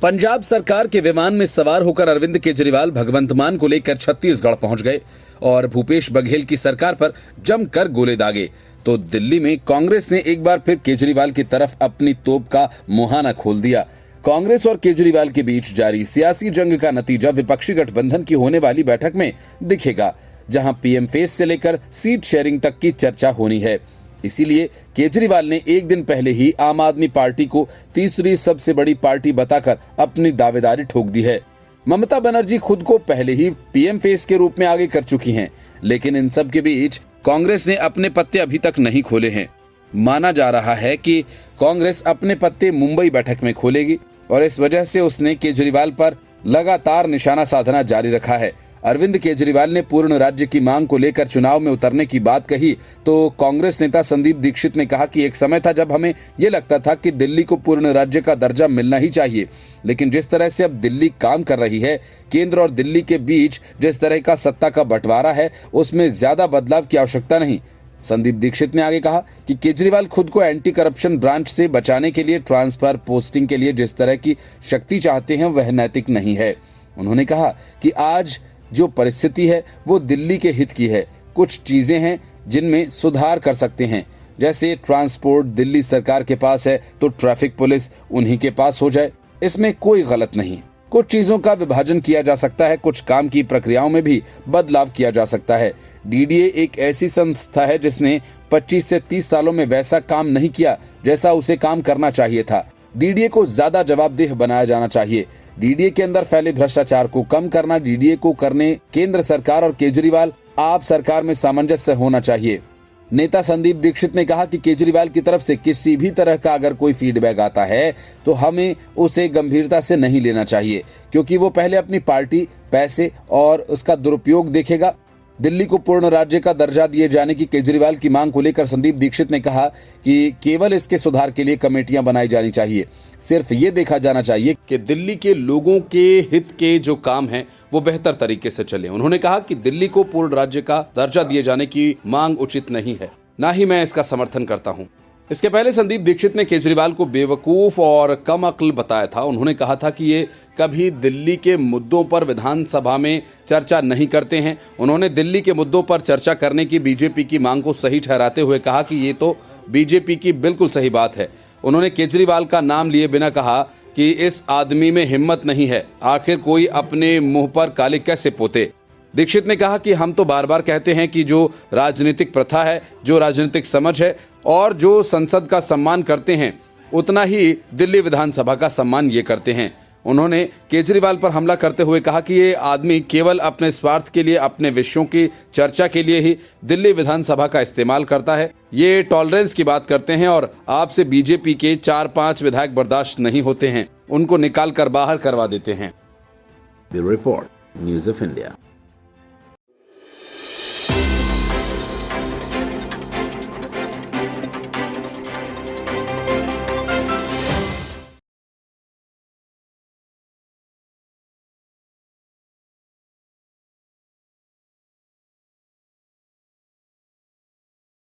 पंजाब सरकार के विमान में सवार होकर अरविंद केजरीवाल भगवंत मान को लेकर छत्तीसगढ़ पहुंच गए और भूपेश बघेल की सरकार पर जमकर गोले दागे। तो दिल्ली में कांग्रेस ने एक बार फिर केजरीवाल की तरफ अपनी तोप का मुहाना खोल दिया। कांग्रेस और केजरीवाल के बीच जारी सियासी जंग का नतीजा विपक्षी गठबंधन की होने वाली बैठक में दिखेगा, जहां पीएम फेस से लेकर सीट शेयरिंग तक की चर्चा होनी है। इसीलिए केजरीवाल ने एक दिन पहले ही आम आदमी पार्टी को तीसरी सबसे बड़ी पार्टी बताकर अपनी दावेदारी ठोक दी है। ममता बनर्जी खुद को पहले ही पीएम फेस के रूप में आगे कर चुकी हैं, लेकिन इन सब के बीच कांग्रेस ने अपने पत्ते अभी तक नहीं खोले हैं। माना जा रहा है कि कांग्रेस अपने पत्ते मुंबई बैठक में खोलेगी और इस वजह से उसने केजरीवाल पर लगातार निशाना साधना जारी रखा है। अरविंद केजरीवाल ने पूर्ण राज्य की मांग को लेकर चुनाव में उतरने की बात कही तो कांग्रेस नेता संदीप दीक्षित ने कहा कि एक समय था जब हमें ये लगता था कि दिल्ली को पूर्ण राज्य का दर्जा मिलना ही चाहिए, लेकिन जिस तरह से अब दिल्ली काम कर रही है, केंद्र और दिल्ली के बीच जिस तरह का सत्ता का बंटवारा है, उसमें ज्यादा बदलाव की आवश्यकता नहीं। संदीप दीक्षित ने आगे कहा कि केजरीवाल खुद को एंटी करप्शन ब्रांच से बचाने के लिए ट्रांसफर पोस्टिंग के लिए जिस तरह की शक्ति चाहते हैं वह नैतिक नहीं है। उन्होंने कहा कि आज जो परिस्थिति है वो दिल्ली के हित की है। कुछ चीजें हैं जिनमें सुधार कर सकते हैं, जैसे ट्रांसपोर्ट दिल्ली सरकार के पास है तो ट्रैफिक पुलिस उन्हीं के पास हो जाए, इसमें कोई गलत नहीं। कुछ चीजों का विभाजन किया जा सकता है, कुछ काम की प्रक्रियाओं में भी बदलाव किया जा सकता है। डीडीए एक ऐसी संस्था है जिसने 25 से 30 सालों में वैसा काम नहीं किया जैसा उसे काम करना चाहिए था। डीडीए को ज्यादा जवाबदेह बनाया जाना चाहिए। डीडीए के अंदर फैले भ्रष्टाचार को कम करना, डीडीए को करने केंद्र सरकार और केजरीवाल आप सरकार में सामंजस्य होना चाहिए। नेता संदीप दीक्षित ने कहा कि केजरीवाल की तरफ से किसी भी तरह का अगर कोई फीडबैक आता है तो हमें उसे गंभीरता से नहीं लेना चाहिए, क्योंकि वो पहले अपनी पार्टी, पैसे और उसका दुरुपयोग देखेगा। दिल्ली को पूर्ण राज्य का दर्जा दिए जाने की केजरीवाल की मांग को लेकर संदीप दीक्षित ने कहा कि केवल इसके सुधार के लिए कमेटियां बनाई जानी चाहिए। सिर्फ ये देखा जाना चाहिए कि दिल्ली के लोगों के हित के जो काम हैं वो बेहतर तरीके से चले। उन्होंने कहा कि दिल्ली को पूर्ण राज्य का दर्जा दिए जाने की मांग उचित नहीं है, ना ही मैं इसका समर्थन करता हूँ। इसके पहले संदीप दीक्षित ने केजरीवाल को बेवकूफ और कम अक्ल बताया था। उन्होंने कहा था कि ये कभी दिल्ली के मुद्दों पर विधानसभा में चर्चा नहीं करते हैं। उन्होंने दिल्ली के मुद्दों पर चर्चा करने की बीजेपी की मांग को सही ठहराते हुए कहा कि ये तो बीजेपी की बिल्कुल सही बात है। उन्होंने केजरीवाल का नाम लिए बिना कहा कि इस आदमी में हिम्मत नहीं है, आखिर कोई अपने मुंह पर काले कैसे पोते। दीक्षित ने कहा कि हम तो बार बार कहते हैं कि जो राजनीतिक प्रथा है, जो राजनीतिक समझ है और जो संसद का सम्मान करते हैं, उतना ही दिल्ली विधानसभा का सम्मान ये करते हैं। उन्होंने केजरीवाल पर हमला करते हुए कहा कि ये आदमी केवल अपने स्वार्थ के लिए, अपने विषयों की चर्चा के लिए ही दिल्ली विधानसभा का इस्तेमाल करता है। ये टॉलरेंस की बात करते हैं और आपसे बीजेपी के 4-5 विधायक बर्दाश्त नहीं होते हैं, उनको निकाल कर बाहर करवा देते हैं। Bureau report, news of India.